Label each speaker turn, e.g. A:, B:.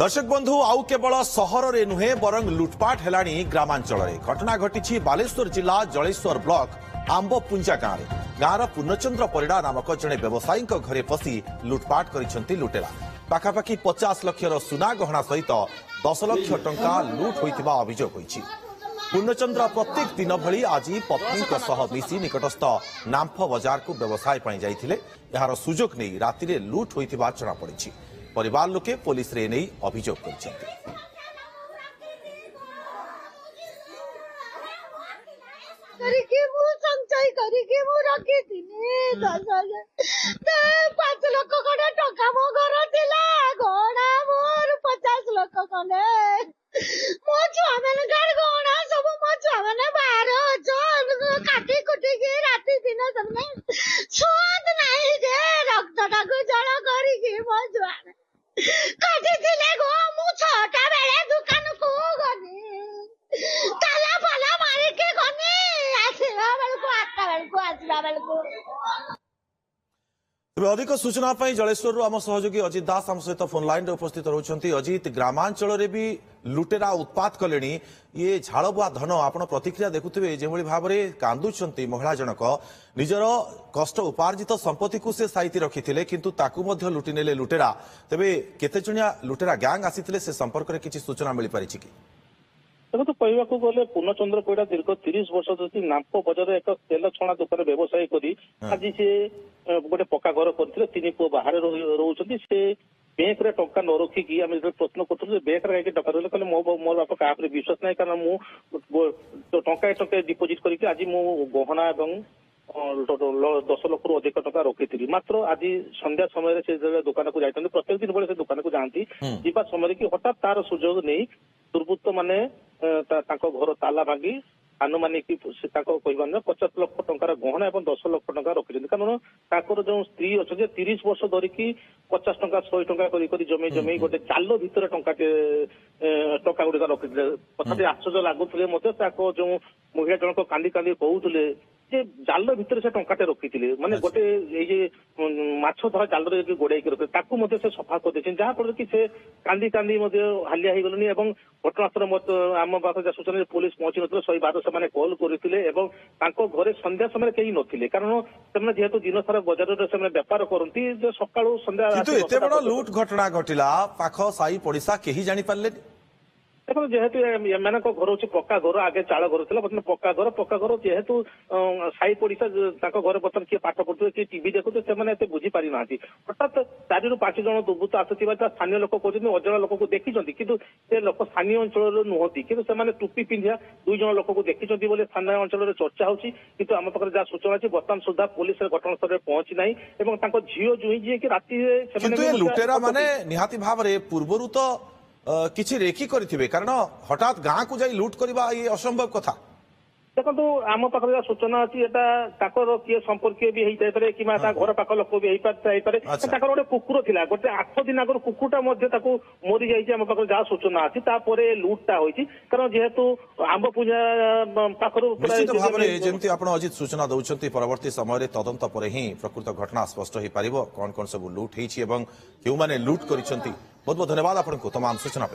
A: दर्शक बंधु आउ केवल सहर रे नुहे बरंग लुटपाट हेलानी ग्रामांचल घटना घटी बालेश्वर जिला जलेश्वर ब्लॉक आंबपुंजा गांव गांव पूर्णचंद्र परिड़ा नामक जड़े व्यवसायी घरे पशि लुटपाट कर लुटेरा पाखापाखि 50 लक्षर सुना गहना सहित 10 लाख टंका लुट होइतिबा अभियोग होइछि। पूर्णचंद्र प्रत्येक दिन भली आज पत्नी मिसी निकटस्थ नाम्फ बजार को व्यवसाय पर जाइथिले यार सुजोग नहीं राति लुट होइतिबा जଣା पड़िछि। परिवार लोके पुलिस रे नहीं अभियोग करछन्ति।
B: करिके मु संचय करिके मु रखी थिनी 10,000 5 लाख कोडा टका मो घर थिला गोणा मोर 50 लाख कोने मो छुआ मन घर गोणा सब मो छुआ मन बाहर जो काटी कुटी के राती दिन सबने छुआत नाही जे रक्त टाको जळ करिके मो छुआ काटी थिले गो मु छटा बेले दुकान को गनी ताला फाला मारी के गनी आसीला बेलको आसला बेलको
A: तेज अधिक सूचना जलेश्वर आम सहयोगी अजित दास आम सहित फोन लाइन रे उपस्थित रहउछन्ति। अजित ग्रामांचल रे भी लुटेरा उत्पात कलेनी ये झाड़बुआ धन आपण प्रतिक्रिया देखुथिबे जेभଳି भाबरे कांदुछन्ति महिला जनक निजर कष्ट उपार्जित संपत्ति को से साइति रखिथिले किंतु ताकू मध्य लुटि नेले लुटेरा। तेबे केते जणिया लुटेरा गैंग आसीथिले से संपर्क रे किछि सूचना मिलि पारिछि कि?
C: देखो कहवाक गले पूर्णचंद्र परिड़ा दीर्घ 30 वर्ष धरी नाम्प बजार एक तेल छणा दुकान व्यवसाय करी आज से गोटे पक्का घर करते तीन पुओ बाहर रोचे से बैंक रे टंका न रखिकी आम जो प्रश्न कर बैंक रे टका रही कहले मोर बापा क्या विश्वास नहीं कारण मुझे टंका डिपोजिट करके आज मु गहना एवं 10 लाख रु अधिक टका रखी मात्र आज संध्या समय से दुकान को जाते प्रत्येक दिन बेले से दुकान को जाती जीवा समय कि हठात तार सुजोग नहीं दुर्बृत्त माने घर ताला भांगी आनुमानिक कहबान 50 लाख टंकार गहना और 10 लाख टंका रखी कारण जो स्त्री अच्छे 30 वर्ष धरिकी 50 टंका 100 टंका जमे जमे गोटे जाल भितर टंका गुड़िक रखी कथा आश्चर्य लगुले जो महिला जनक कांदी कांदी कहते जाल भितर से टंकाटे रखी माने गोटे माछ धरा जाल गोड़ाई रखे से सफा कर जहाँफल कि से कांदी कांदी हालिया हो गलनी घटनास्थल आम पाखे सूचना पुलिस पहुंची न 112 से कल करते घरे संध्या समय कहीं नथिले कारण से जेहेतु दिन सारा बजार से बेपार करती सका संध्या
A: लुट घटना घटिला पाख साई पड़िशा केही जानि पारले
C: देखो जेहेतु एम घर हूँ पक्का घर आगे चाल घर था बर्तमान पक्का घर जेहेतु साई पड़िशा घर बर्तमान किए पाठ पढ़ुए किए टीवी देखुए से बुझी पारि ना हठात 4 ରୁ 5 जन दुर्बृत्त आसुवा स्थानीय लोक कहते अजणा लोक को देखी किंतु से लोक स्थानीय अंचल नुहति कि टोपी पिंधिया 2 जन लोक को देखी स्थानीय अंचल चर्चा होती किंतु आम पाखे जहाँ सूचना अच्छी बर्तमान सुधा पुलिस घटनास्थल में पहुंची ना झील जुई जी कि राति
A: लुटेरा माने निहाती भाव में पूर्वर तो किछि रेखी करिथिबे कारण हठात गाँ को जाई लूट करबा ये असंभव कथा।
C: देखो आम पाखे सूचना अच्छी किए संपर्क भी होता कि घर पाख लोक भी होपे गोटे कुकुर था गोटे 8 दिन आगे कुकुरटा मरी जाइए आम पाखे जहाँ सूचना अच्छी लुटा होती कारण जेहेतु आंबपुंजा पाखर
A: निश्चित भाव में जमी आप अजित सूचना दौरान परवर्ती समय तदंत पर ही प्रकृत घटना स्पष्ट हो पार कौन कौन सब लुट होने लुट कर बहुत बहुत धन्यवाद आपको तमाम सूचना।